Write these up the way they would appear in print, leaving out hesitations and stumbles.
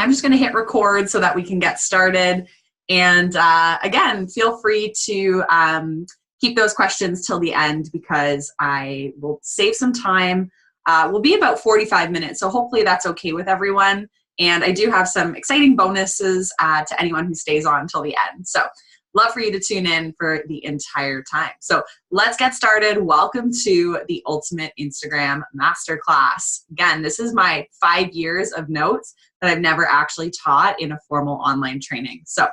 I'm just going to hit record so that we can get started. And again, feel free to keep those questions till the end because I will save some time. We'll be about 45 minutes, so hopefully that's okay with everyone. And I do have some exciting bonuses to anyone who stays on till the end. So love for you to tune in for the entire time. So let's get started. Welcome to the Ultimate Instagram Masterclass. Again, this is my 5 years of notes that I've never actually taught in a formal online training. So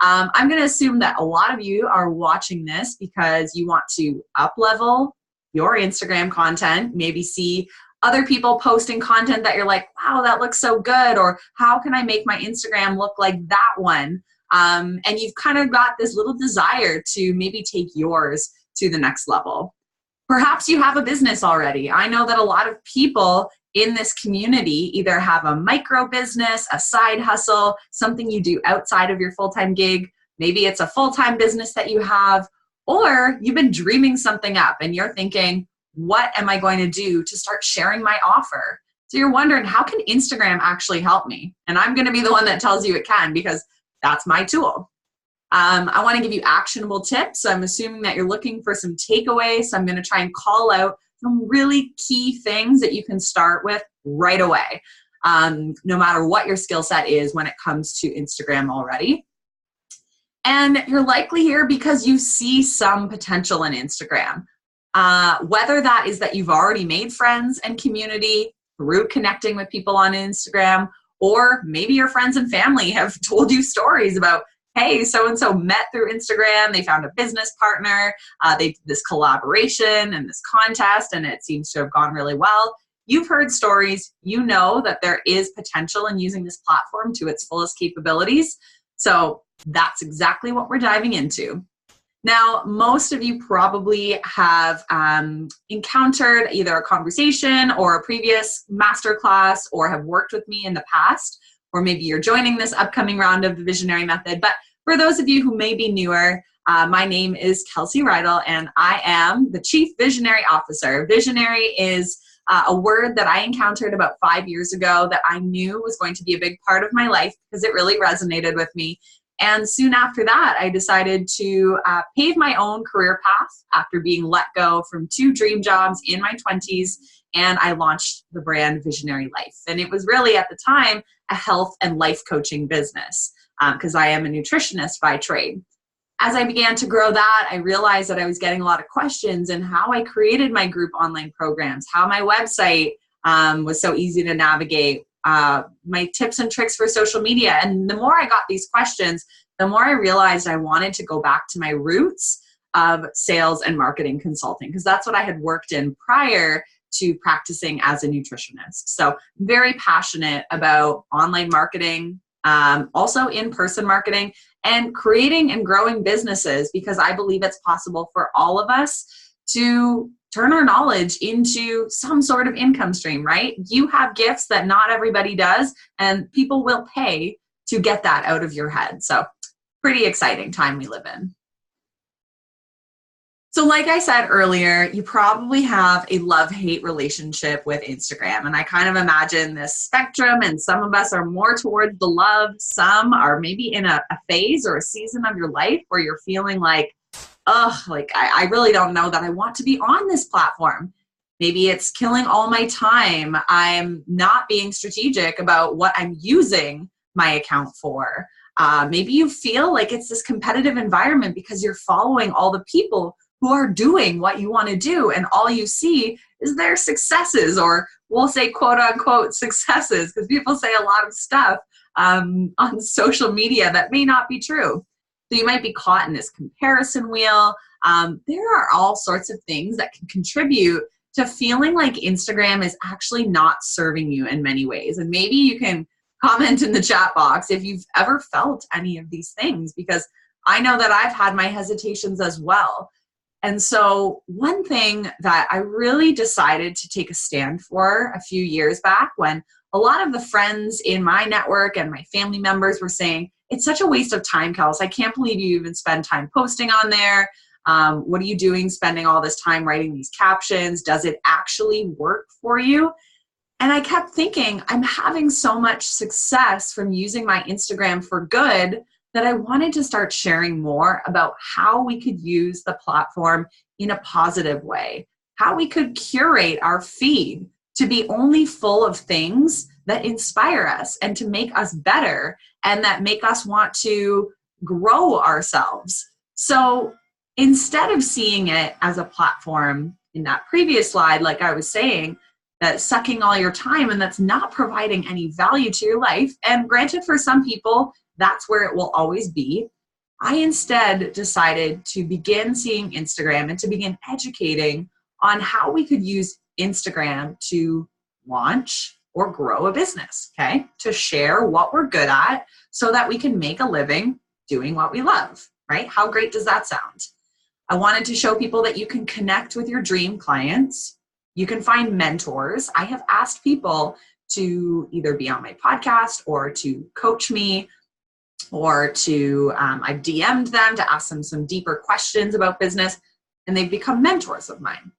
I'm going to assume that a lot of you are watching this because you want to up-level your Instagram content, maybe see other people posting content that you're like, wow, that looks so good, or how can I make my Instagram look like that one? And you've kind of got this little desire to maybe take yours to the next level. Perhaps you have a business already. I know that a lot of people in this community either have a micro business, a side hustle, something you do outside of your full-time gig. Maybe it's a full-time business that you have, or you've been dreaming something up and you're thinking, what am I going to do to start sharing my offer? So you're wondering, how can Instagram actually help me? And I'm going to be the one that tells you it can because that's my tool. I want to give you actionable tips. So I'm assuming that you're looking for some takeaways. So I'm going to try and call out some really key things that you can start with right away, no matter what your skill set is when it comes to Instagram already. And you're likely here because you see some potential in Instagram. Whether that is that you've already made friends and community through connecting with people on Instagram, or maybe your friends and family have told you stories about, hey, so-and-so met through Instagram, they found a business partner, they did this collaboration and this contest, and it seems to have gone really well. You've heard stories, you know that there is potential in using this platform to its fullest capabilities. So that's exactly what we're diving into. Now, most of you probably have encountered either a conversation or a previous masterclass or have worked with me in the past, or maybe you're joining this upcoming round of the Visionary Method. But for those of you who may be newer, my name is Kelsey Rydell, and I am the Chief Visionary Officer. Visionary is a word that I encountered about 5 years ago that I knew was going to be a big part of my life because it really resonated with me. And soon after that, I decided to pave my own career path after being let go from 2 dream jobs in my 20s, and I launched the brand Visionary Life. And it was really, at the time, a health and life coaching business because I am a nutritionist by trade. As I began to grow that, I realized that I was getting a lot of questions in how I created my group online programs, how my website was so easy to navigate, my tips and tricks for social media. And the more I got these questions, the more I realized I wanted to go back to my roots of sales and marketing consulting, because that's what I had worked in prior to practicing as a nutritionist. So very passionate about online marketing, also in-person marketing, and creating and growing businesses, because I believe it's possible for all of us to turn our knowledge into some sort of income stream, right? You have gifts that not everybody does, and people will pay to get that out of your head. So pretty exciting time we live in. So like I said earlier, you probably have a love-hate relationship with Instagram. And I kind of imagine this spectrum, and some of us are more towards the love. Some are maybe in a phase or a season of your life where you're feeling like, I really don't know that I want to be on this platform. Maybe it's killing all my time. I'm not being strategic about what I'm using my account for. Maybe you feel like it's this competitive environment because you're following all the people who are doing what you want to do, and all you see is their successes, or we'll say quote unquote successes, because people say a lot of stuff on social media that may not be true. So you might be caught in this comparison wheel. There are all sorts of things that can contribute to feeling like Instagram is actually not serving you in many ways. And maybe you can comment in the chat box if you've ever felt any of these things, because I know that I've had my hesitations as well. And so one thing that I really decided to take a stand for a few years back, when a lot of the friends in my network and my family members were saying, it's such a waste of time, Kels. I can't believe you even spend time posting on there. What are you doing spending all this time writing these captions? Does it actually work for you? And I kept thinking, I'm having so much success from using my Instagram for good that I wanted to start sharing more about how we could use the platform in a positive way, how we could curate our feed to be only full of things that inspire us and to make us better and that make us want to grow ourselves. So instead of seeing it as a platform in that previous slide, like I was saying, that's sucking all your time and that's not providing any value to your life, and granted, for some people, that's where it will always be, I instead decided to begin seeing Instagram and to begin educating on how we could use Instagram to launch or grow a business, okay? To share what we're good at so that we can make a living doing what we love, right? How great does that sound? I wanted to show people that you can connect with your dream clients. You can find mentors. I have asked people to either be on my podcast or to coach me, or to, I've DM'd them to ask them some deeper questions about business, and they've become mentors of mine.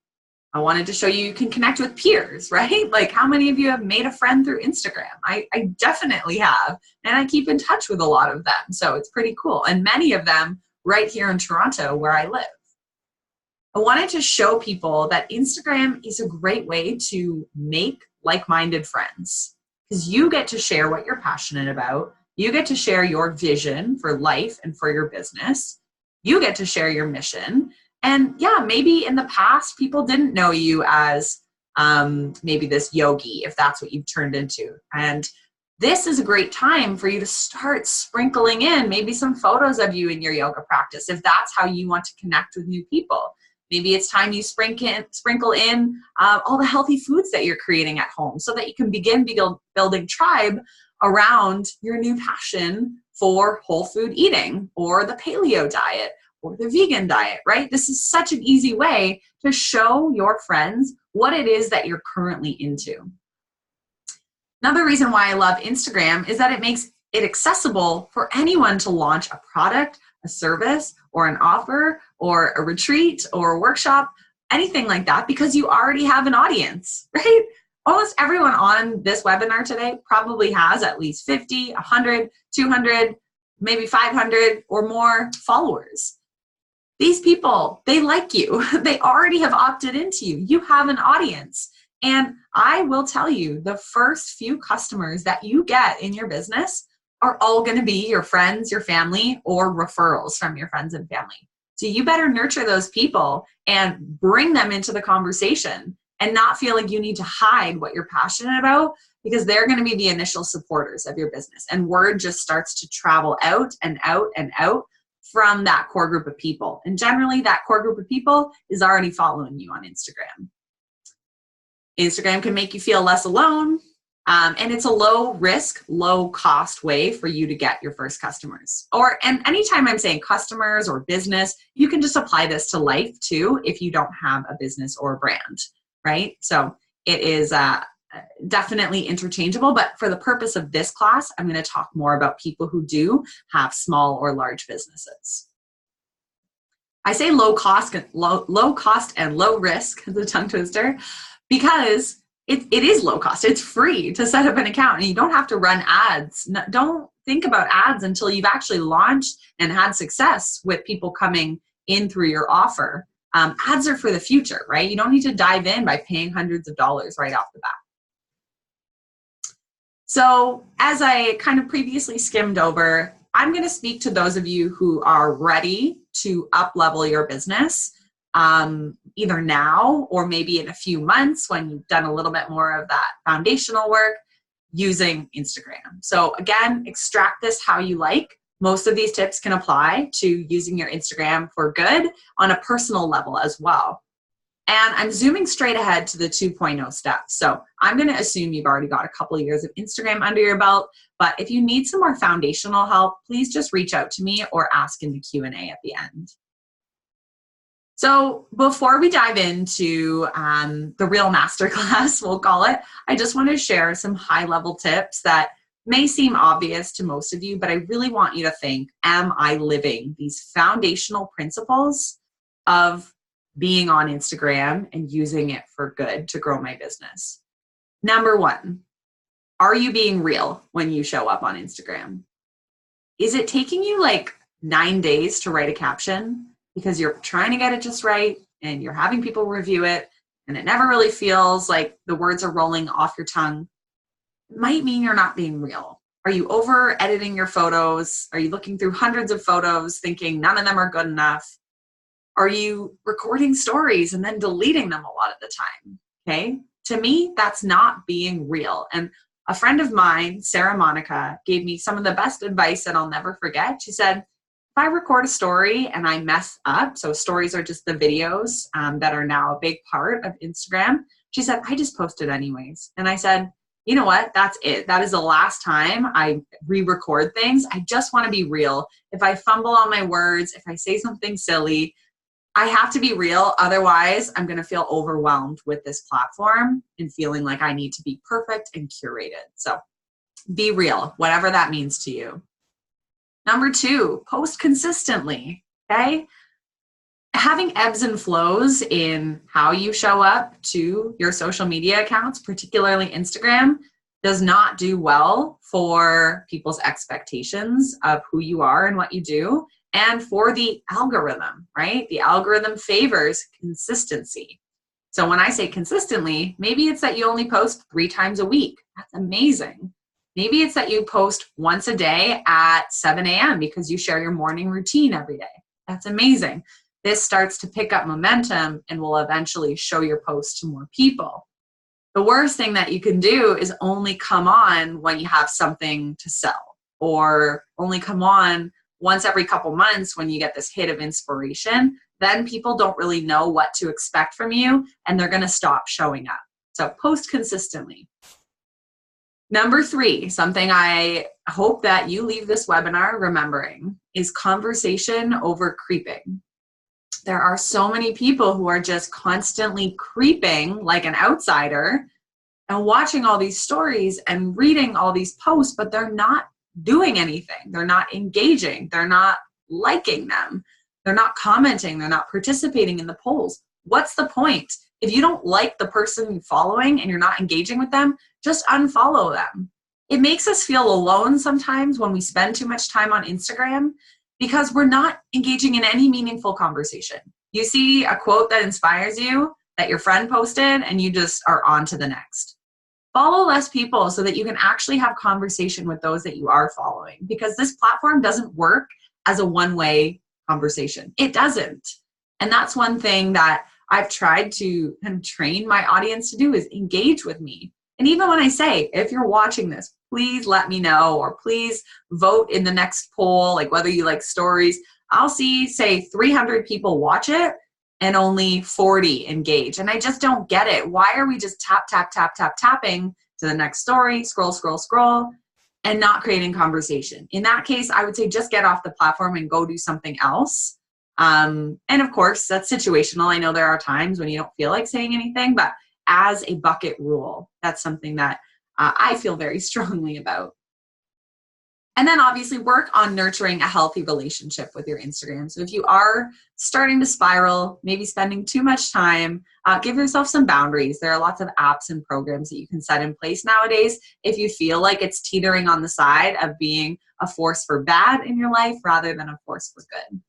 I wanted to show you can connect with peers, right? Like, how many of you have made a friend through Instagram? I definitely have, and I keep in touch with a lot of them, so it's pretty cool. And many of them right here in Toronto where I live. I wanted to show people that Instagram is a great way to make like-minded friends, because you get to share what you're passionate about. You get to share your vision for life and for your business. You get to share your mission. And yeah, maybe in the past, people didn't know you as maybe this yogi, if that's what you've turned into. And this is a great time for you to start sprinkling in maybe some photos of you in your yoga practice, if that's how you want to connect with new people. Maybe it's time you sprinkle in all the healthy foods that you're creating at home so that you can begin building tribe around your new passion for whole food eating or the paleo diet or the vegan diet, right? This is such an easy way to show your friends what it is that you're currently into. Another reason why I love Instagram is that it makes it accessible for anyone to launch a product, a service, or an offer, or a retreat, or a workshop, anything like that, because you already have an audience, right? Almost everyone on this webinar today probably has at least 50, 100, 200, maybe 500 or more followers. These people, they like you. They already have opted into you. You have an audience. And I will tell you, the first few customers that you get in your business are all going to be your friends, your family, or referrals from your friends and family. So you better nurture those people and bring them into the conversation and not feel like you need to hide what you're passionate about, because they're going to be the initial supporters of your business. And word just starts to travel out and out and out from that core group of people. And generally that core group of people is already following you on Instagram. Instagram can make you feel less alone. And it's a low risk, low cost way for you to get your first customers. And anytime I'm saying customers or business, you can just apply this to life too if you don't have a business or a brand, right? So it is definitely interchangeable, but for the purpose of this class, I'm going to talk more about people who do have small or large businesses. I say low cost and low risk, as a tongue twister, because it is low cost. It's free to set up an account and you don't have to run ads. No, don't think about ads until you've actually launched and had success with people coming in through your offer. Ads are for the future, right? You don't need to dive in by paying hundreds of dollars right off the bat. So as I kind of previously skimmed over, I'm going to speak to those of you who are ready to up-level your business, either now or maybe in a few months when you've done a little bit more of that foundational work using Instagram. So again, extract this how you like. Most of these tips can apply to using your Instagram for good on a personal level as well. And I'm zooming straight ahead to the 2.0 steps. So I'm going to assume you've already got a couple of years of Instagram under your belt, but if you need some more foundational help, please just reach out to me or ask in the Q&A at the end. So before we dive into the real masterclass, we'll call it, I just want to share some high-level tips that may seem obvious to most of you, but I really want you to think, am I living these foundational principles of being on Instagram and using it for good to grow my business? Number one, are you being real when you show up on Instagram? Is it taking you like 9 days to write a caption because you're trying to get it just right and you're having people review it and it never really feels like the words are rolling off your tongue? It might mean you're not being real. Are you over editing your photos? Are you looking through hundreds of photos thinking none of them are good enough? Are you recording stories and then deleting them a lot of the time? Okay. To me, that's not being real. And a friend of mine, Sarah Monica, gave me some of the best advice that I'll never forget. She said, if I record a story and I mess up, so stories are just the videos that are now a big part of Instagram. She said, I just post it anyways. And I said, you know what? That's it. That is the last time I re-record things. I just want to be real. If I fumble on my words, if I say something silly, I have to be real. Otherwise, I'm going to feel overwhelmed with this platform and feeling like I need to be perfect and curated. So be real, whatever that means to you. Number two, post consistently, okay? Having ebbs and flows in how you show up to your social media accounts, particularly Instagram, does not do well for people's expectations of who you are and what you do, and for the algorithm, right? The algorithm favors consistency. So when I say consistently, maybe it's that you only post 3 times a week. That's amazing. Maybe it's that you post once a day at 7 a.m. because you share your morning routine every day. That's amazing. This starts to pick up momentum and will eventually show your post to more people. The worst thing that you can do is only come on when you have something to sell, or only come on once every couple months when you get this hit of inspiration. Then people don't really know what to expect from you and they're going to stop showing up. So post consistently. Number 3, something I hope that you leave this webinar remembering, is conversation over creeping. There are so many people who are just constantly creeping like an outsider and watching all these stories and reading all these posts, but they're not doing anything. They're not engaging. They're not liking them. They're not commenting. They're not participating in the polls. What's the point? If you don't like the person you're following and you're not engaging with them, just unfollow them. It makes us feel alone sometimes when we spend too much time on Instagram because we're not engaging in any meaningful conversation. You see a quote that inspires you that your friend posted and you just are on to the next. Follow less people so that you can actually have conversation with those that you are following, because this platform doesn't work as a one-way conversation. It doesn't. And that's one thing that I've tried to kind of train my audience to do, is engage with me. And even when I say, if you're watching this, please let me know, or please vote in the next poll, like whether you like stories. I'll see, say 300 people watch it and only 40 engage. And I just don't get it. Why are we just tapping to the next story, scroll, and not creating conversation? In that case, I would say just get off the platform and go do something else. And of course, that's situational. I know there are times when you don't feel like saying anything, but as a bucket rule, that's something that I feel very strongly about. And then obviously work on nurturing a healthy relationship with your Instagram. So if you are starting to spiral, maybe spending too much time, give yourself some boundaries. There are lots of apps and programs that you can set in place nowadays if you feel like it's teetering on the side of being a force for bad in your life rather than a force for good.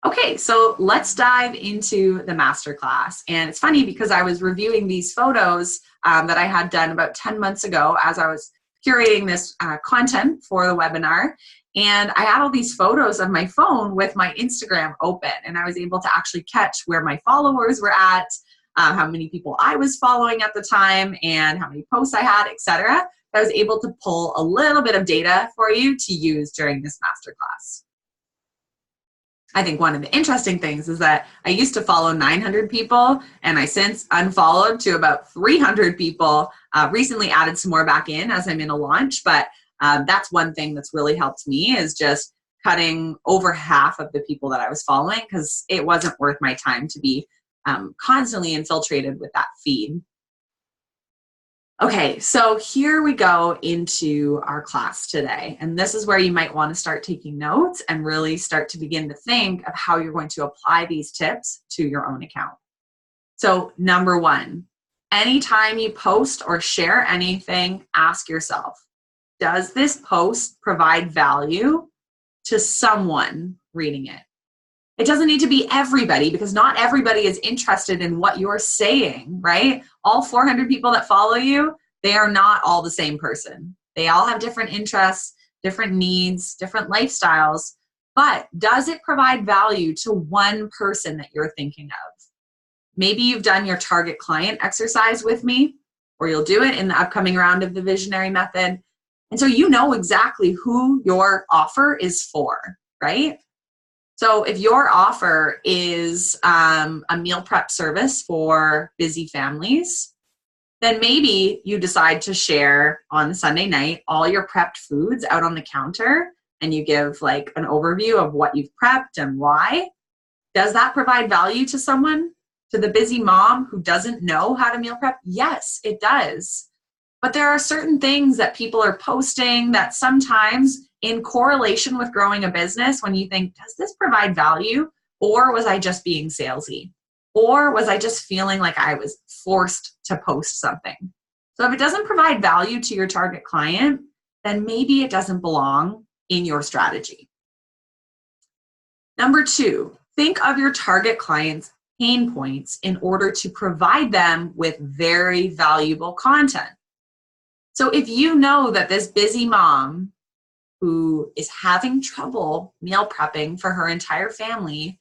Okay, so let's dive into the masterclass. And it's funny because I was reviewing these photos that I had done about 10 months ago as I was curating this content for the webinar. And I had all these photos on my phone with my Instagram open. And I was able to actually catch where my followers were at, how many people I was following at the time, and how many posts I had, etc. I was able to pull a little bit of data for you to use during this masterclass. I think one of the interesting things is that I used to follow 900 people, and I since unfollowed to about 300 people. Recently added some more back in as I'm in a launch, but that's one thing that's really helped me, is just cutting over half of the people that I was following, because it wasn't worth my time to be constantly infiltrated with that feed. Okay, so here we go into our class today. And this is where you might want to start taking notes and really start to begin to think of how you're going to apply these tips to your own account. So number 1, Anytime you post or share anything, ask yourself, does this post provide value to someone reading it? It doesn't need to be everybody, because not everybody is interested in what you're saying, right? All 400 people that follow you, they are not all the same person. They all have different interests, different needs, different lifestyles. But does it provide value to one person that you're thinking of? Maybe you've done your target client exercise with me, or you'll do it in the upcoming round of the Visionary Method. And so you know exactly who your offer is for, right? So if your offer is a meal prep service for busy families, then maybe you decide to share on Sunday night all your prepped foods out on the counter, and you give like an overview of what you've prepped and why. Does that provide value to someone? To the busy mom who doesn't know how to meal prep? Yes, it does. But there are certain things that people are posting that sometimes, in correlation with growing a business, when you think, does this provide value? Or was I just being salesy? Or was I just feeling like I was forced to post something? So if it doesn't provide value to your target client, then maybe it doesn't belong in your strategy. Number 2, think of your target client's pain points in order to provide them with very valuable content. So if you know that this busy mom who is having trouble meal prepping for her entire family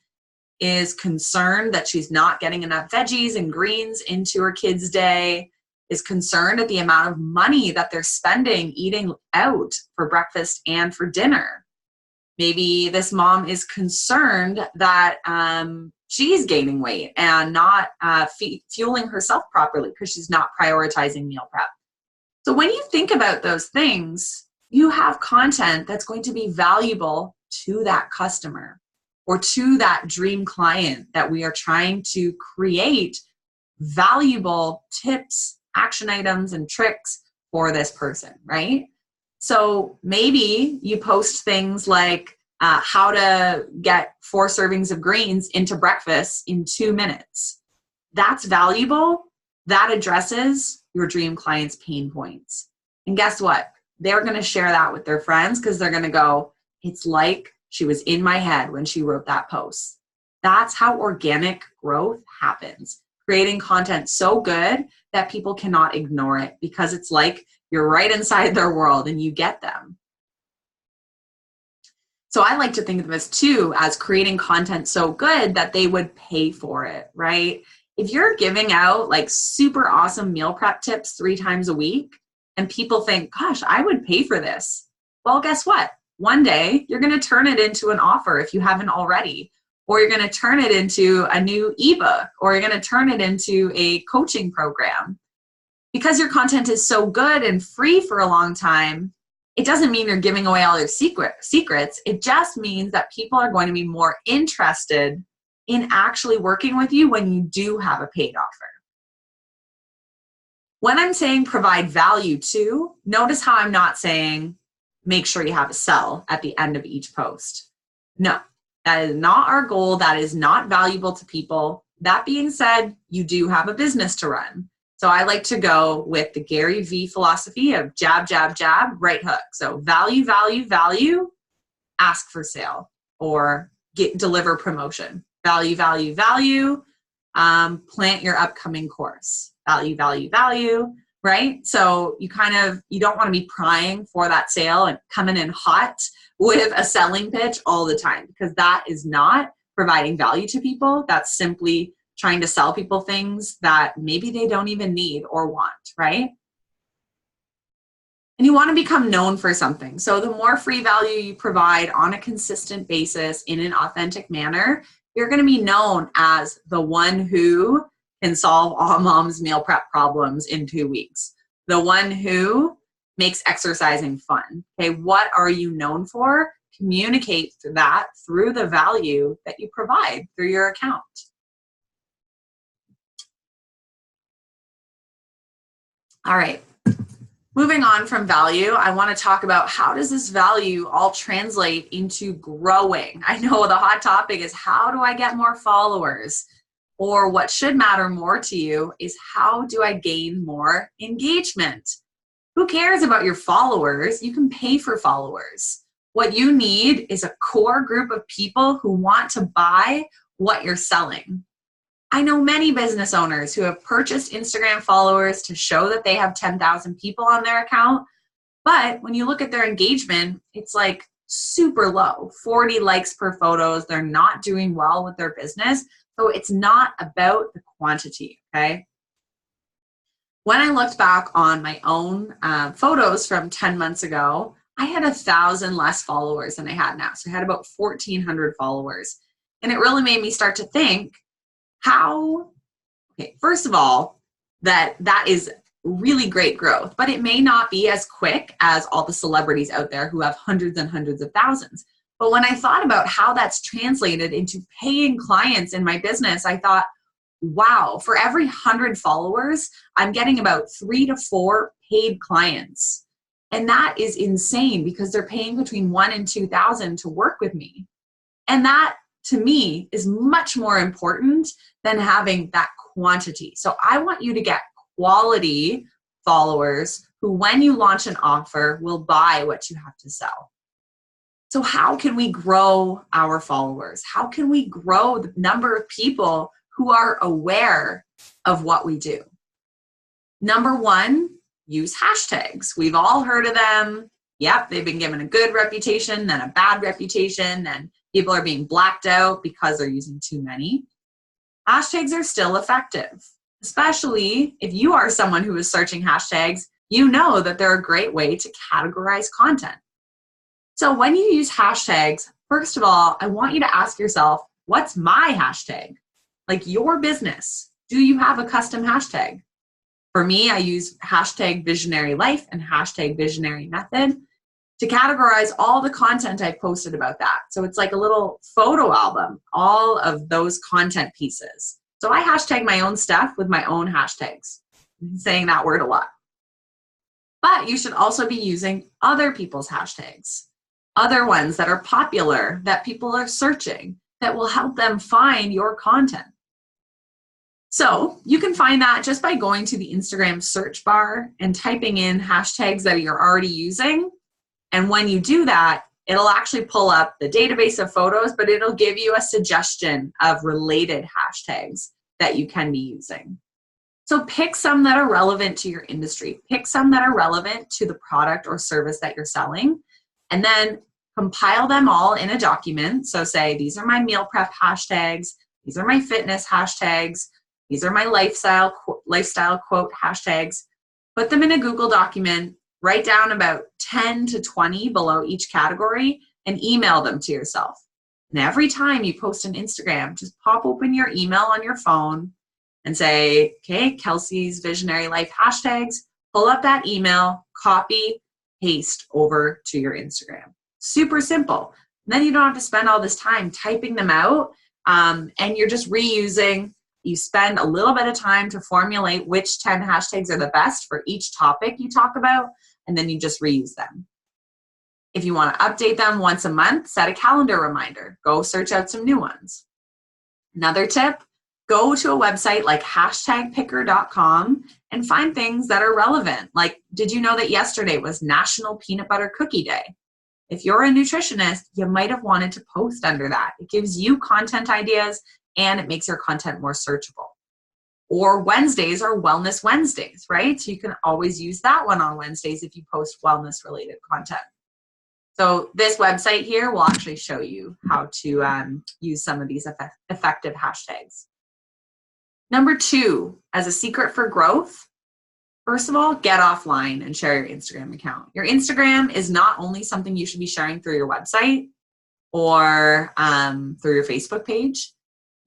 is concerned that she's not getting enough veggies and greens into her kids' day, is concerned at the amount of money that they're spending eating out for breakfast and for dinner. Maybe this mom is concerned that she's gaining weight and not fueling herself properly because she's not prioritizing meal prep. So when you think about those things, you have content that's going to be valuable to that customer or to that dream client that we are trying to create valuable tips, action items, and tricks for this person, right? So maybe you post things like how to get 4 servings of greens into breakfast in 2 minutes. That's valuable. That addresses your dream client's pain points. And guess what? They're going to share that with their friends because they're going to go, it's like she was in my head when she wrote that post. That's how organic growth happens. Creating content so good that people cannot ignore it because it's like you're right inside their world and you get them. So I like to think of this too as creating content so good that they would pay for it, right? If you're giving out like super awesome meal prep tips 3 times a week and people think, gosh, I would pay for this. Well, guess what? One day you're going to turn it into an offer if you haven't already, or you're going to turn it into a new ebook, or you're going to turn it into a coaching program. Because your content is so good and free for a long time, it doesn't mean you're giving away all your secrets. It just means that people are going to be more interested in actually working with you when you do have a paid offer. When I'm saying provide value to, notice how I'm not saying make sure you have a sell at the end of each post. No, that is not our goal. That is not valuable to people. That being said, you do have a business to run. So I like to go with the Gary V philosophy of jab, jab, jab, right hook. So value, value, value, ask for sale or deliver promotion. Value, value, value, plant your upcoming course. Value, value, value, right? So you don't want to be prying for that sale and coming in hot with a selling pitch all the time, because that is not providing value to people. That's simply trying to sell people things that maybe they don't even need or want, right? And you want to become known for something. So the more free value you provide on a consistent basis in an authentic manner, you're going to be known as the one who can solve all mom's meal prep problems in 2 weeks. The one who makes exercising fun. Okay, what are you known for? Communicate that through the value that you provide through your account. All right, moving on from value, I want to talk about how does this value all translate into growing? I know the hot topic is how do I get more followers? Or what should matter more to you is, how do I gain more engagement? Who cares about your followers? You can pay for followers. What you need is a core group of people who want to buy what you're selling. I know many business owners who have purchased Instagram followers to show that they have 10,000 people on their account, but when you look at their engagement, it's like super low, 40 likes per photos. They're not doing well with their business. So it's not about the quantity, okay? When I looked back on my own photos from 10 months ago, I had 1,000 less followers than I had now. So I had about 1,400 followers. And it really made me start to think, first of all, that is really great growth, but it may not be as quick as all the celebrities out there who have hundreds and hundreds of thousands. But when I thought about how that's translated into paying clients in my business, I thought, wow, for every 100 followers, I'm getting about 3 to 4 paid clients. And that is insane, because they're paying between $1,000 and $2,000 to work with me. And that, to me, is much more important than having that quantity. So I want you to get quality followers who, when you launch an offer, will buy what you have to sell. So how can we grow our followers? How can we grow the number of people who are aware of what we do? Number one, use hashtags. We've all heard of them. Yep, they've been given a good reputation, then a bad reputation, then people are being blacked out because they're using too many. Hashtags are still effective, especially if you are someone who is searching hashtags. You know that they're a great way to categorize content. So when you use hashtags, first of all, I want you to ask yourself, what's my hashtag? Like your business, do you have a custom hashtag? For me, I use hashtag visionary life and hashtag visionary method to categorize all the content I've posted about that. So it's like a little photo album, all of those content pieces. So I hashtag my own stuff with my own hashtags. I'm saying that word a lot. But you should also be using other people's hashtags, other ones that are popular, that people are searching, that will help them find your content. So you can find that just by going to the Instagram search bar and typing in hashtags that you're already using. And when you do that, it'll actually pull up the database of photos, but it'll give you a suggestion of related hashtags that you can be using. So pick some that are relevant to your industry. Pick some that are relevant to the product or service that you're selling, and then compile them all in a document. So say, these are my meal prep hashtags. These are my fitness hashtags. These are my lifestyle quote hashtags. Put them in a Google document, write down about 10 to 20 below each category, and email them to yourself. And every time you post on Instagram, just pop open your email on your phone and say, okay, Kelsey's Visionary Life hashtags, pull up that email, copy, paste over to your Instagram. Super simple. And then you don't have to spend all this time typing them out, and you're just reusing. You spend a little bit of time to formulate which 10 hashtags are the best for each topic you talk about, and then you just reuse them. If you want to update them once a month, set a calendar reminder. Go search out some new ones. Another tip, go to a website like hashtagpicker.com and find things that are relevant. Like, did you know that yesterday was National Peanut Butter Cookie Day? If you're a nutritionist, you might have wanted to post under that. It gives you content ideas and it makes your content more searchable. Or Wednesdays are Wellness Wednesdays, right? So you can always use that one on Wednesdays if you post wellness related content. So this website here will actually show you how to use some of these effective hashtags. Number 2, as a secret for growth, first of all, get offline and share your Instagram account. Your Instagram is not only something you should be sharing through your website or through your Facebook page.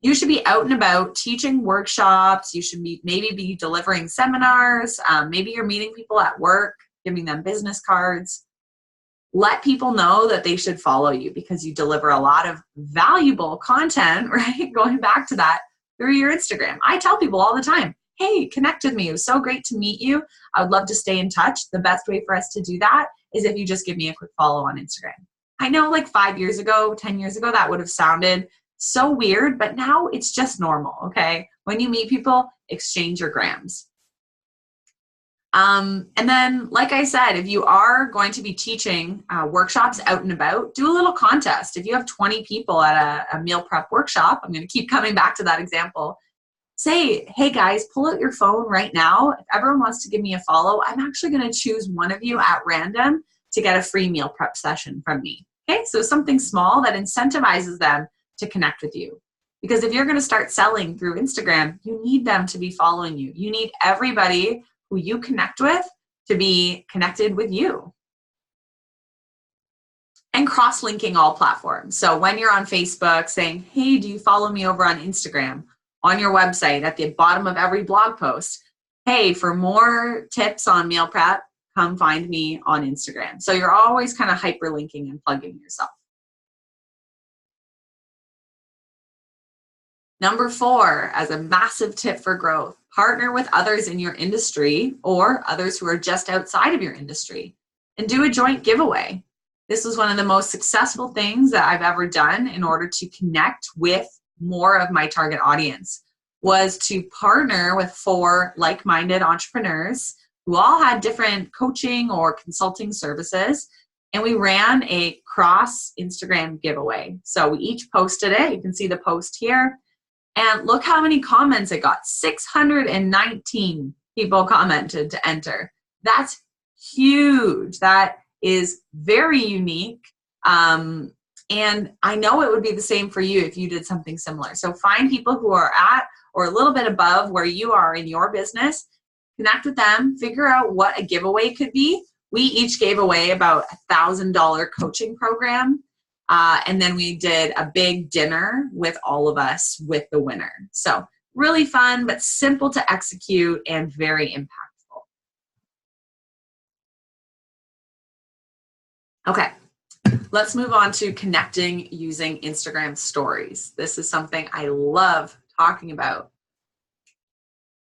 You should be out and about teaching workshops. You should maybe be delivering seminars. Maybe you're meeting people at work, giving them business cards. Let people know that they should follow you because you deliver a lot of valuable content, right? Going back to that through your Instagram. I tell people all the time, hey, connect with me. It was so great to meet you. I would love to stay in touch. The best way for us to do that is if you just give me a quick follow on Instagram. I know like 5 years ago, 10 years ago, that would have sounded So weird, but now it's just normal, okay? When you meet people, exchange your grams. And then, like I said, if you are going to be teaching workshops out and about, do a little contest. If you have 20 people at a meal prep workshop, I'm going to keep coming back to that example. Say, hey guys, pull out your phone right now. If everyone wants to give me a follow, I'm actually going to choose one of you at random to get a free meal prep session from me. Okay, so something small that incentivizes them to connect with you. Because if you're going to start selling through Instagram, you need them to be following you. You need everybody who you connect with to be connected with you. And cross-linking all platforms. So when you're on Facebook saying, hey, do you follow me over on Instagram? On your website, at the bottom of every blog post, hey, for more tips on meal prep, come find me on Instagram. So you're always kind of hyperlinking and plugging yourself. Number 4, as a massive tip for growth, partner with others in your industry or others who are just outside of your industry and do a joint giveaway. This was one of the most successful things that I've ever done in order to connect with more of my target audience, was to partner with 4 like-minded entrepreneurs who all had different coaching or consulting services. And we ran a cross Instagram giveaway. So we each posted it. You can see the post here. And look how many comments it got. 619 people commented to enter. That's huge. That is very unique. And I know it would be the same for you if you did something similar. So find people who are at or a little bit above where you are in your business, connect with them, figure out what a giveaway could be. We each gave away about $1,000 coaching program. And then we did a big dinner with all of us with the winner. So really fun, but simple to execute and very impactful. Okay, let's move on to connecting using Instagram stories. This is something I love talking about.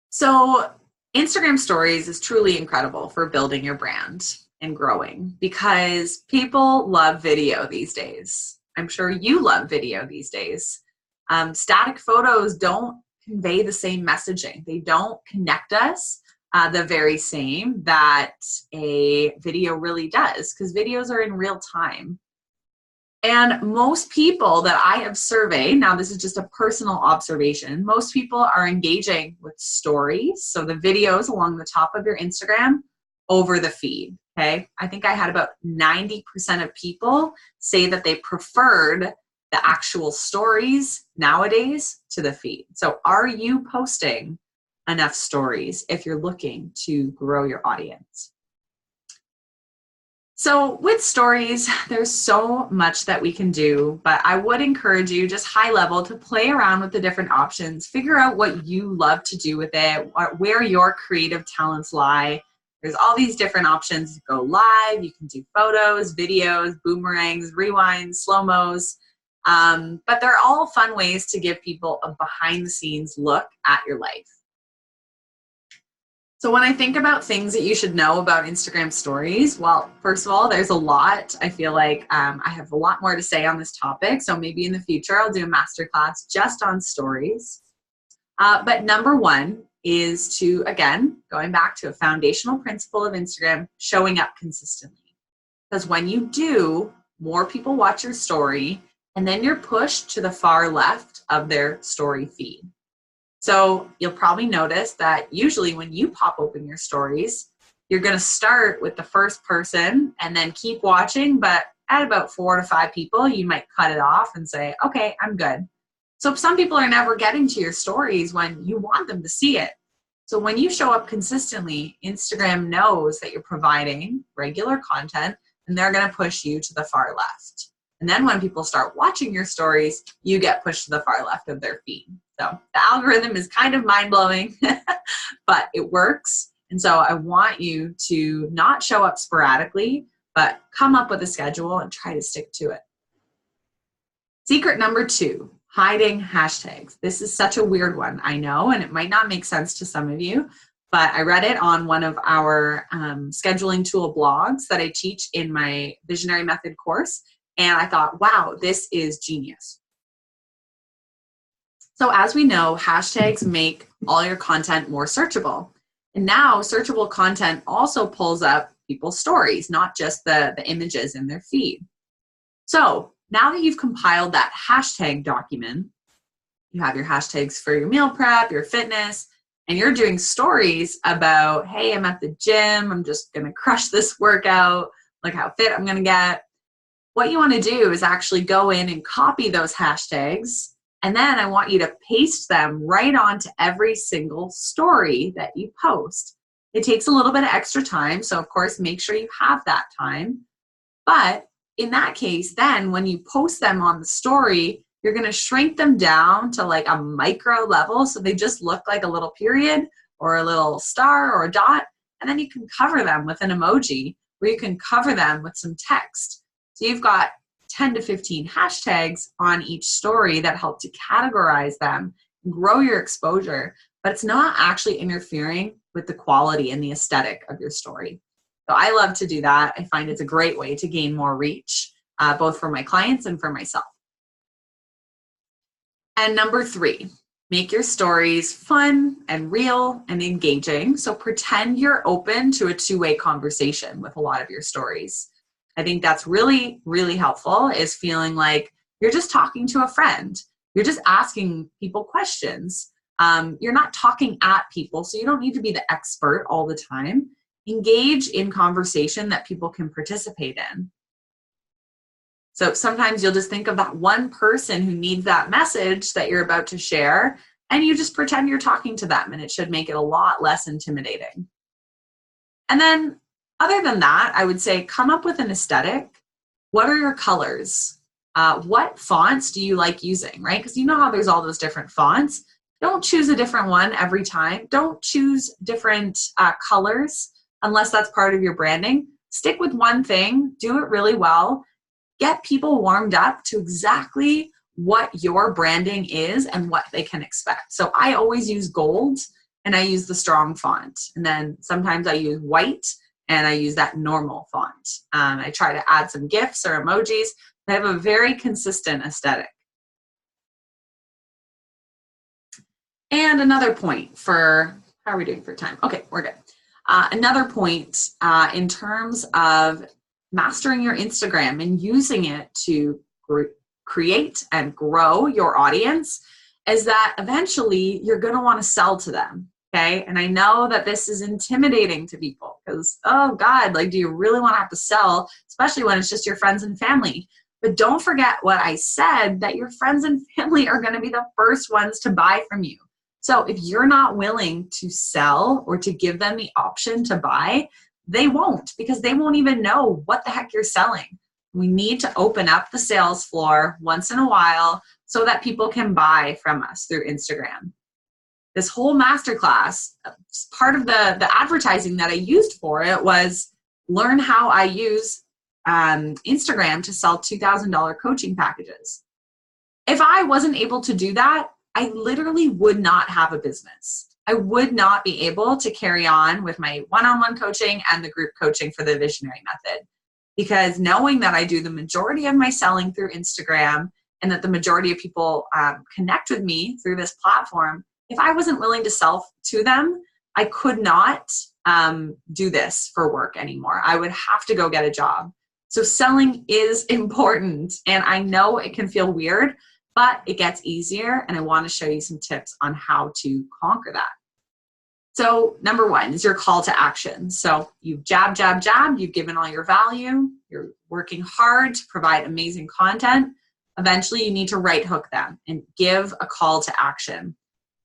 So Instagram stories is truly incredible for building your brand and growing because people love video these days. I'm sure you love video these days. Static photos don't convey the same messaging. They don't connect us the very same that a video really does, because videos are in real time. And most people that I have surveyed, now this is just a personal observation, most people are engaging with stories, so the videos along the top of your Instagram, over the feed, okay? I think I had about 90% of people say that they preferred the actual stories nowadays to the feed. So are you posting enough stories if you're looking to grow your audience? So with stories, there's so much that we can do, but I would encourage you just high level to play around with the different options, figure out what you love to do with it, where your creative talents lie. There's all these different options. Go live, you can do photos, videos, boomerangs, rewinds, slow-mos, but they're all fun ways to give people a behind the scenes look at your life. So when I think about things that you should know about Instagram stories, well, first of all, there's a lot. I feel like I have a lot more to say on this topic. So maybe in the future, I'll do a masterclass just on stories. But number 1 is to, again, going back to a foundational principle of Instagram, showing up consistently. Because when you do, more people watch your story, and then you're pushed to the far left of their story feed. So you'll probably notice that usually when you pop open your stories, you're going to start with the first person and then keep watching, but at about 4 to 5 people, you might cut it off and say, okay, I'm good. So some people are never getting to your stories when you want them to see it. So when you show up consistently, Instagram knows that you're providing regular content and they're going to push you to the far left. And then when people start watching your stories, you get pushed to the far left of their feed. So the algorithm is kind of mind-blowing, but it works. And so I want you to not show up sporadically, but come up with a schedule and try to stick to it. Secret number 2, hiding hashtags. This is such a weird one, I know, and it might not make sense to some of you, but I read it on one of our scheduling tool blogs that I teach in my Visionary Method course. And I thought, wow, this is genius. So as we know, hashtags make all your content more searchable. And now searchable content also pulls up people's stories, not just the images in their feed. So now that you've compiled that hashtag document, you have your hashtags for your meal prep, your fitness, and you're doing stories about, hey, I'm at the gym, I'm just gonna crush this workout, look how fit I'm gonna get. What you wanna do is actually go in and copy those hashtags, and then I want you to paste them right onto every single story that you post. It takes a little bit of extra time, so of course, make sure you have that time. But in that case, then when you post them on the story, you're going to shrink them down to like a micro level, so they just look like a little period or a little star or a dot, and then you can cover them with an emoji, or you can cover them with some text. So you've got 10 to 15 hashtags on each story that help to categorize them, grow your exposure, but it's not actually interfering with the quality and the aesthetic of your story. So I love to do that. I find it's a great way to gain more reach, both for my clients and for myself. And number 3, make your stories fun and real and engaging. So pretend you're open to a two-way conversation with a lot of your stories. I think that's really, really helpful, is feeling like you're just talking to a friend. You're just asking people questions. You're not talking at people, so you don't need to be the expert all the time. Engage in conversation that people can participate in. So sometimes you'll just think of that one person who needs that message that you're about to share, and you just pretend you're talking to them, and it should make it a lot less intimidating. And then other than that, I would say come up with an aesthetic. What are your colors? What fonts do you like using, right? Because you know how there's all those different fonts. Don't choose a different one every time. Don't choose different colors unless that's part of your branding. Stick with one thing, do it really well. Get people warmed up to exactly what your branding is and what they can expect. So I always use gold, and I use the strong font. And then sometimes I use white, and I use that normal font. I try to add some GIFs or emojis. I have a very consistent aesthetic. And another point for, how are we doing for time? Okay, we're good. Another point in terms of mastering your Instagram and using it to create and grow your audience is that eventually you're going to want to sell to them. Okay. And I know that this is intimidating to people because, oh God, like, do you really want to have to sell, especially when it's just your friends and family? But don't forget what I said, that your friends and family are going to be the first ones to buy from you. So if you're not willing to sell or to give them the option to buy, they won't, because they won't even know what the heck you're selling. We need to open up the sales floor once in a while so that people can buy from us through Instagram. This whole masterclass, part of the advertising that I used for it was learn how I use Instagram to sell $2,000 coaching packages. If I wasn't able to do that, I literally would not have a business. I would not be able to carry on with my one-on-one coaching and the group coaching for the visionary method, because knowing that I do the majority of my selling through Instagram and that the majority of people connect with me through this platform, if I wasn't willing to sell to them, I could not do this for work anymore. I would have to go get a job. So selling is important, and I know it can feel weird, but it gets easier, and I want to show you some tips on how to conquer that. So number 1 is your call to action. So you've jabbed, you've given all your value, you're working hard to provide amazing content. Eventually you need to right hook them and give a call to action.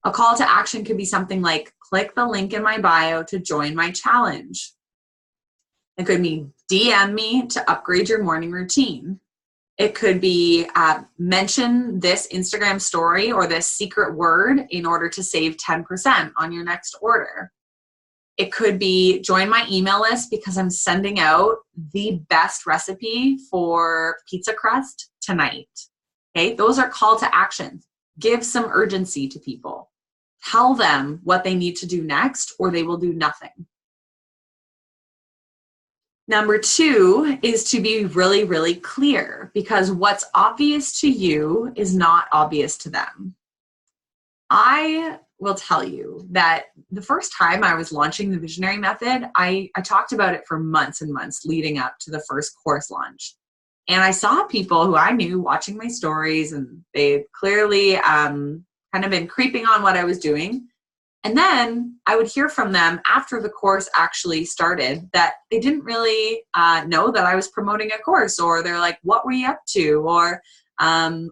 A call to action could be something like, click the link in my bio to join my challenge. It could be DM me to upgrade your morning routine. It could be mention this Instagram story or this secret word in order to save 10% on your next order. It could be join my email list because I'm sending out the best recipe for pizza crust tonight. Okay, those are call to action. Give some urgency to people. Tell them what they need to do next, or they will do nothing. Number 2 is to be really, really clear, because what's obvious to you is not obvious to them. I will tell you that the first time I was launching the Visionary Method, I talked about it for months and months leading up to the first course launch. And I saw people who I knew watching my stories, and they clearly kind of been creeping on what I was doing. And then I would hear from them after the course actually started that they didn't really know that I was promoting a course, or they're like, what were you up to? Or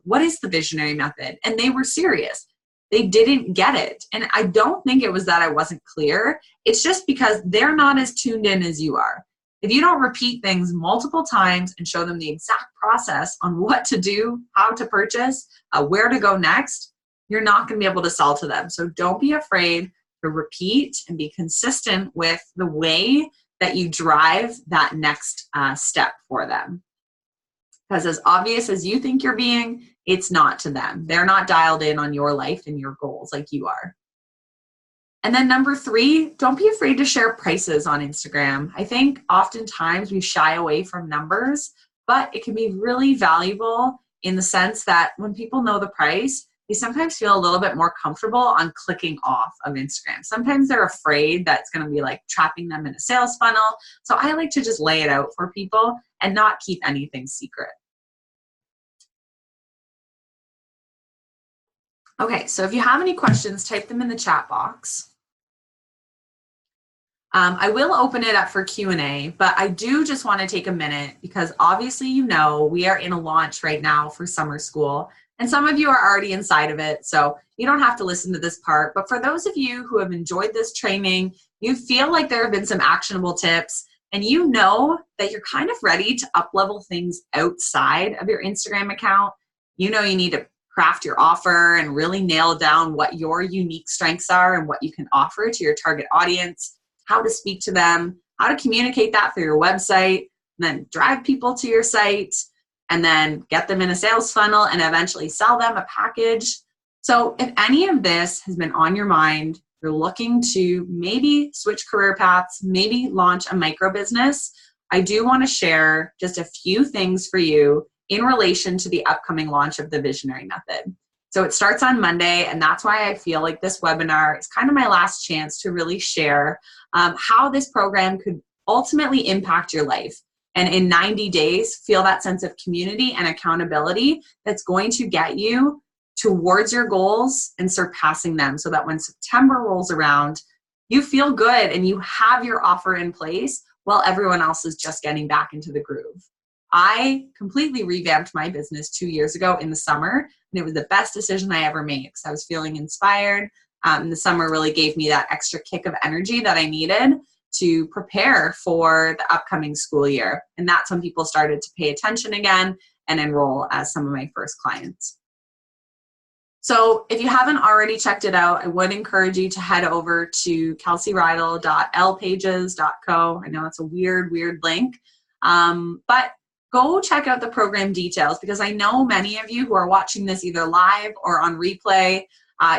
what is the Visionary Method? And they were serious. They didn't get it. And I don't think it was that I wasn't clear. It's just because they're not as tuned in as you are. If you don't repeat things multiple times and show them the exact process on what to do, how to purchase, where to go next, you're not going to be able to sell to them. So don't be afraid to repeat and be consistent with the way that you drive that next step for them. Because as obvious as you think you're being, it's not to them. They're not dialed in on your life and your goals like you are. And then number 3, don't be afraid to share prices on Instagram. I think oftentimes we shy away from numbers, but it can be really valuable in the sense that when people know the price, they sometimes feel a little bit more comfortable on clicking off of Instagram. Sometimes they're afraid that it's going to be like trapping them in a sales funnel. So I like to just lay it out for people and not keep anything secret. Okay, so if you have any questions, type them in the chat box. I will open it up for Q&A, but I do just want to take a minute because obviously, you know, we are in a launch right now for summer school, and some of you are already inside of it, so you don't have to listen to this part. But for those of you who have enjoyed this training, you feel like there have been some actionable tips, and you know that you're kind of ready to up-level things outside of your Instagram account. You know you need to craft your offer and really nail down what your unique strengths are and what you can offer to your target audience, how to speak to them, how to communicate that through your website, and then drive people to your site, and then get them in a sales funnel and eventually sell them a package. So if any of this has been on your mind, you're looking to maybe switch career paths, maybe launch a micro business, I do want to share just a few things for you in relation to the upcoming launch of the Visionary Method. So it starts on Monday, and that's why I feel like this webinar is kind of my last chance to really share how this program could ultimately impact your life. And in 90 days, feel that sense of community and accountability that's going to get you towards your goals and surpassing them, so that when September rolls around, you feel good and you have your offer in place while everyone else is just getting back into the groove. I completely revamped my business 2 years ago in the summer, and it was the best decision I ever made because I was feeling inspired. And the summer really gave me that extra kick of energy that I needed to prepare for the upcoming school year. And that's when people started to pay attention again and enroll as some of my first clients. So if you haven't already checked it out, I would encourage you to head over to kelseyridle.lpages.co. I know it's a weird link, but go check out the program details, because I know many of you who are watching this either live or on replay,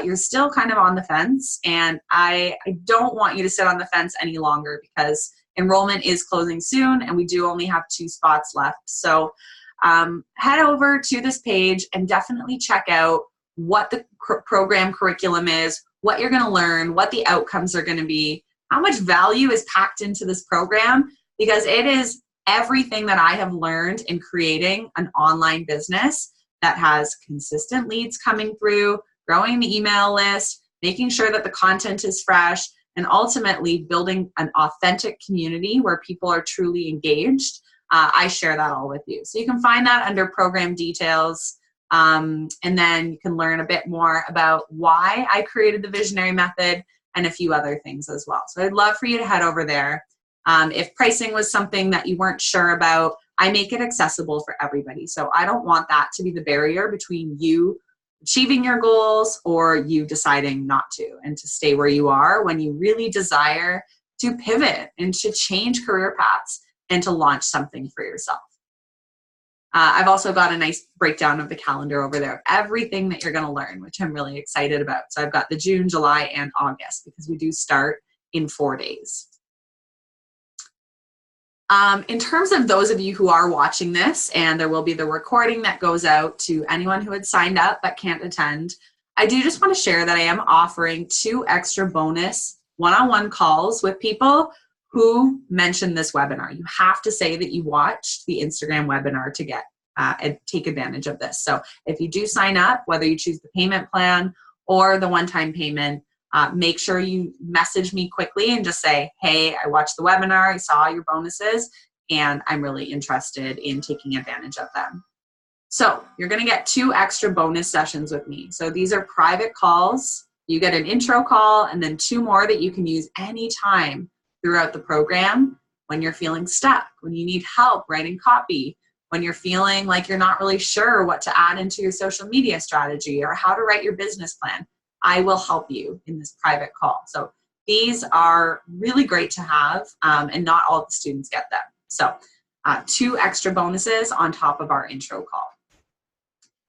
you're still kind of on the fence, and I don't want you to sit on the fence any longer because enrollment is closing soon and we do only have 2 spots left. So head over to this page and definitely check out what the program curriculum is, what you're going to learn, what the outcomes are going to be, how much value is packed into this program, because it is everything that I have learned in creating an online business that has consistent leads coming through, growing the email list, making sure that the content is fresh, and ultimately building an authentic community where people are truly engaged. I share that all with you. So you can find that under program details. And then you can learn a bit more about why I created the Visionary Method and a few other things as well. So I'd love for you to head over there. If pricing was something that you weren't sure about, I make it accessible for everybody. So I don't want that to be the barrier between you achieving your goals or you deciding not to, and to stay where you are when you really desire to pivot and to change career paths and to launch something for yourself. I've also got a nice breakdown of the calendar over there of everything that you're going to learn, which I'm really excited about. So I've got the June, July, and August, because we do start in 4 days. In terms of those of you who are watching this, and there will be the recording that goes out to anyone who had signed up but can't attend, I do just want to share that I am offering 2 extra bonus one-on-one calls with people who mentioned this webinar. You have to say that you watched the Instagram webinar to get and take advantage of this. So if you do sign up, whether you choose the payment plan or the one-time payment, make sure you message me quickly and just say, hey, I watched the webinar, I saw your bonuses, and I'm really interested in taking advantage of them. So you're going to get 2 extra bonus sessions with me. So these are private calls. You get an intro call and then 2 more that you can use anytime throughout the program when you're feeling stuck, when you need help writing copy, when you're feeling like you're not really sure what to add into your social media strategy or how to write your business plan. I will help you in this private call. So these are really great to have, and not all the students get them. So 2 extra bonuses on top of our intro call.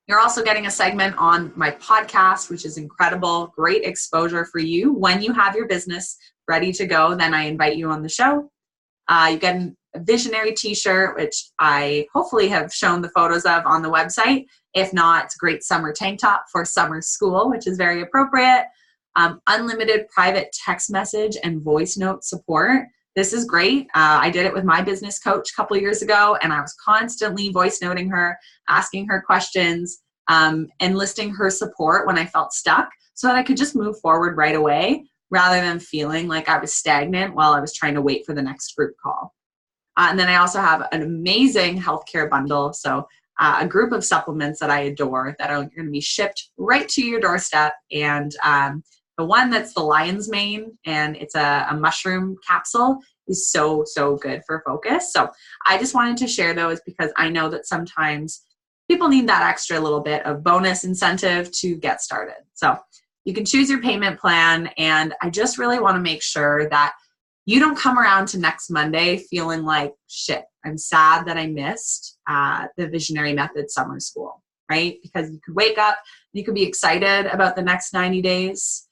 You're also getting a segment on my podcast, which is incredible, great exposure for you. When you have your business ready to go, then I invite you on the show. You get a visionary t-shirt, which I hopefully have shown the photos of on the website. If not, it's a great summer tank top for summer school, which is very appropriate. Unlimited private text message and voice note support. This is great. I did it with my business coach a couple of years ago, and I was constantly voice noting her, asking her questions, enlisting her support when I felt stuck so that I could just move forward right away rather than feeling like I was stagnant while I was trying to wait for the next group call. And then I also have an amazing healthcare bundle. So a group of supplements that I adore that are going to be shipped right to your doorstep. And the one that's the lion's mane, and it's a mushroom capsule, is so, so good for focus. So I just wanted to share those because I know that sometimes people need that extra little bit of bonus incentive to get started. So you can choose your payment plan, and I just really want to make sure that you don't come around to next Monday feeling like, shit, I'm sad that I missed the Visionary Method Summer School, right? Because you could wake up, you could be excited about the next 90 days,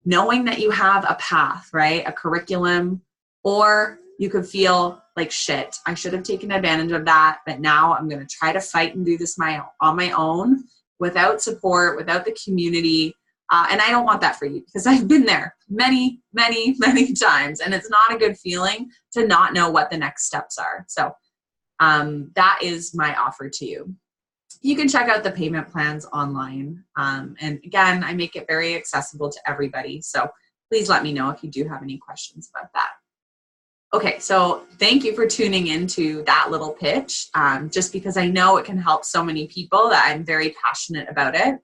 knowing that you have a path, right? A curriculum, or you could feel like, shit, I should have taken advantage of that, but now I'm going to try to fight and do this on my own without support, without the community. And I don't want that for you because I've been there many, many, many times, and it's not a good feeling to not know what the next steps are. So that is my offer to you. You can check out the payment plans online. And again, I make it very accessible to everybody. So please let me know if you do have any questions about that. Okay, so thank you for tuning into that little pitch, just because I know it can help so many people that I'm very passionate about it.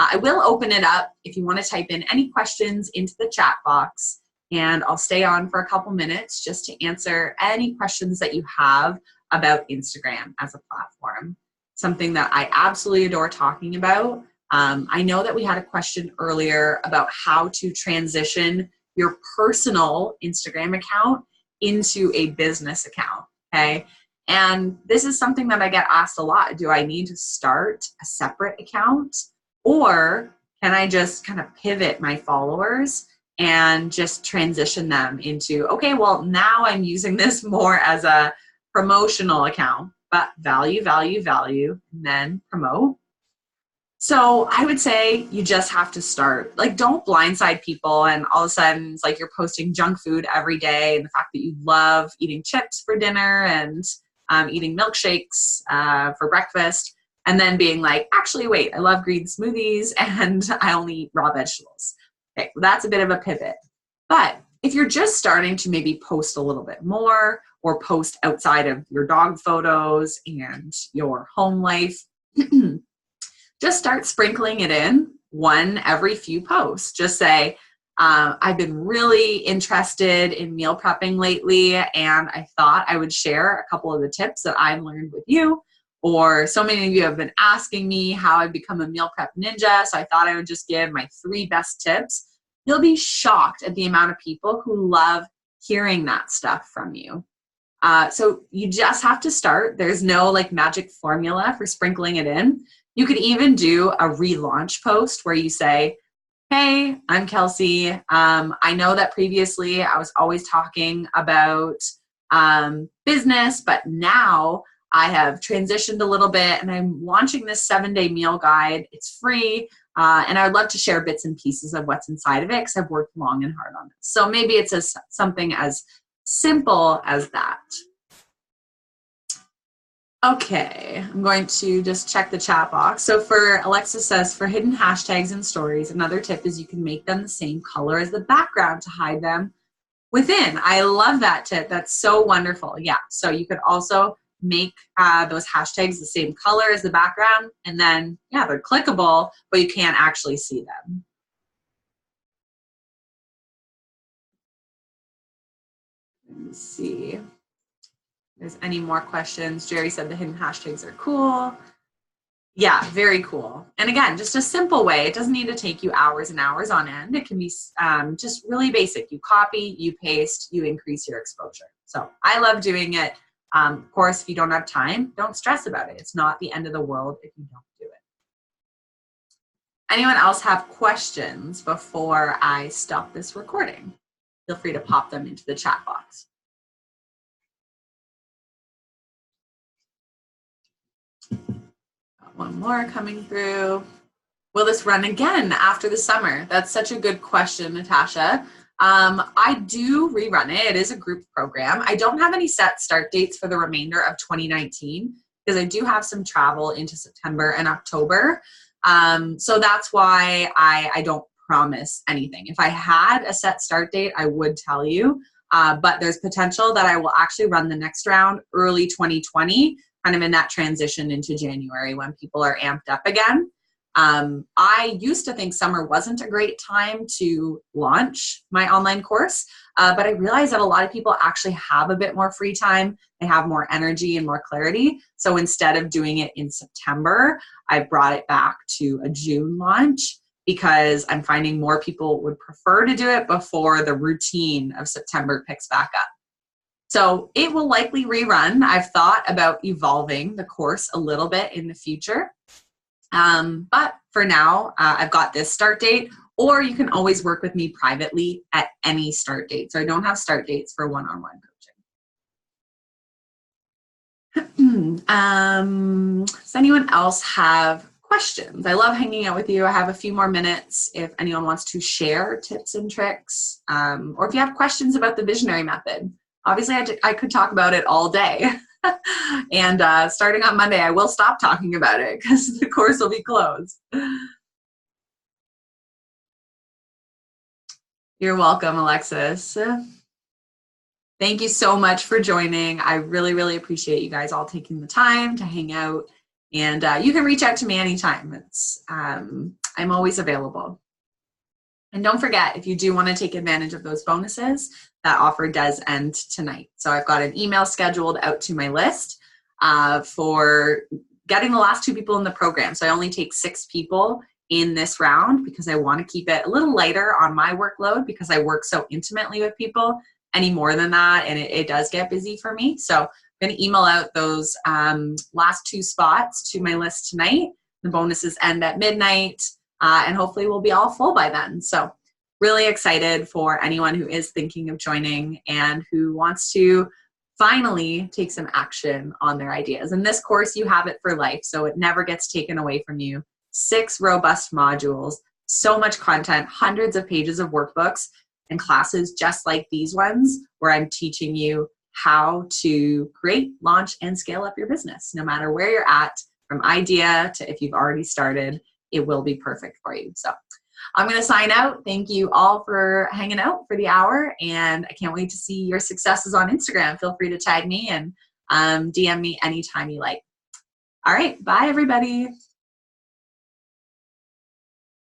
I will open it up if you want to type in any questions into the chat box, and I'll stay on for a couple minutes just to answer any questions that you have about Instagram as a platform. Something that I absolutely adore talking about. I know that we had a question earlier about how to transition your personal Instagram account into a business account, okay? And this is something that I get asked a lot. Do I need to start a separate account? Or can I just kind of pivot my followers and just transition them into, okay, well, now I'm using this more as a promotional account, but value, value, value, and then promote. So I would say you just have to start. Like, don't blindside people and all of a sudden it's like you're posting junk food every day, and the fact that you love eating chips for dinner and eating milkshakes for breakfast, and then being like, actually, wait, I love green smoothies and I only eat raw vegetables. Okay, well, that's a bit of a pivot. But if you're just starting to maybe post a little bit more or post outside of your dog photos and your home life, just start sprinkling it in one every few posts. Just say, I've been really interested in meal prepping lately, and I thought I would share a couple of the tips that I've learned with you. Or so many of you have been asking me how I've become a meal prep ninja, so I thought I would just give my 3 best tips. You'll be shocked at the amount of people who love hearing that stuff from you. So you just have to start. There's no like magic formula for sprinkling it in. You could even do a relaunch post where you say, hey, I'm Kelsey. I know that previously I was always talking about business, but now I have transitioned a little bit and I'm launching this 7-day meal guide. It's free. And I would love to share bits and pieces of what's inside of it because I've worked long and hard on it. So maybe it's something as simple as that. Okay, I'm going to just check the chat box. So for Alexa says, for hidden hashtags and stories, another tip is you can make them the same color as the background to hide them within. I love that tip. That's so wonderful. Yeah, so you could also make those hashtags the same color as the background, and then, yeah, they're clickable, but you can't actually see them. Let me see if there's any more questions. Jerry said the hidden hashtags are cool. Yeah, very cool. And again, just a simple way. It doesn't need to take you hours and hours on end. It can be just really basic. You copy, you paste, you increase your exposure. So I love doing it. Of course, if you don't have time, don't stress about it. It's not the end of the world if you don't do it. Anyone else have questions before I stop this recording? Feel free to pop them into the chat box. Got one more coming through. Will this run again after the summer? That's such a good question, Natasha. I do rerun it. It is a group program. I don't have any set start dates for the remainder of 2019 because I do have some travel into September and October. So that's why I don't promise anything. If I had a set start date, I would tell you, but there's potential that I will actually run the next round early 2020, kind of in that transition into January when people are amped up again. I used to think summer wasn't a great time to launch my online course, but I realized that a lot of people actually have a bit more free time. They have more energy and more clarity. So instead of doing it in September, I brought it back to a June launch because I'm finding more people would prefer to do it before the routine of September picks back up. So it will likely rerun. I've thought about evolving the course a little bit in the future. But for now, I've got this start date, or you can always work with me privately at any start date. So I don't have start dates for one-on-one coaching. Does anyone else have questions? I love hanging out with you. I have a few more minutes if anyone wants to share tips and tricks, or if you have questions about the visionary method. Obviously, I could talk about it all day. And starting on Monday, I will stop talking about it because the course will be closed. You're welcome, Alexis. Thank you so much for joining. I really, really appreciate you guys all taking the time to hang out. And you can reach out to me anytime. I'm always available. And don't forget, if you do want to take advantage of those bonuses, that offer does end tonight. So I've got an email scheduled out to my list for getting the last 2 people in the program. So I only take 6 people in this round because I want to keep it a little lighter on my workload because I work so intimately with people. Any more than that, and it does get busy for me. So I'm going to email out those last 2 spots to my list tonight. The bonuses end at midnight. And hopefully we'll be all full by then. So really excited for anyone who is thinking of joining and who wants to finally take some action on their ideas. In this course, you have it for life, so it never gets taken away from you. 6 robust modules, so much content, hundreds of pages of workbooks and classes just like these ones where I'm teaching you how to create, launch, and scale up your business. No matter where you're at, from idea to if you've already started, it will be perfect for you. So I'm going to sign out. Thank you all for hanging out for the hour, and I can't wait to see your successes on Instagram. Feel free to tag me and DM me anytime you like. All right, bye everybody.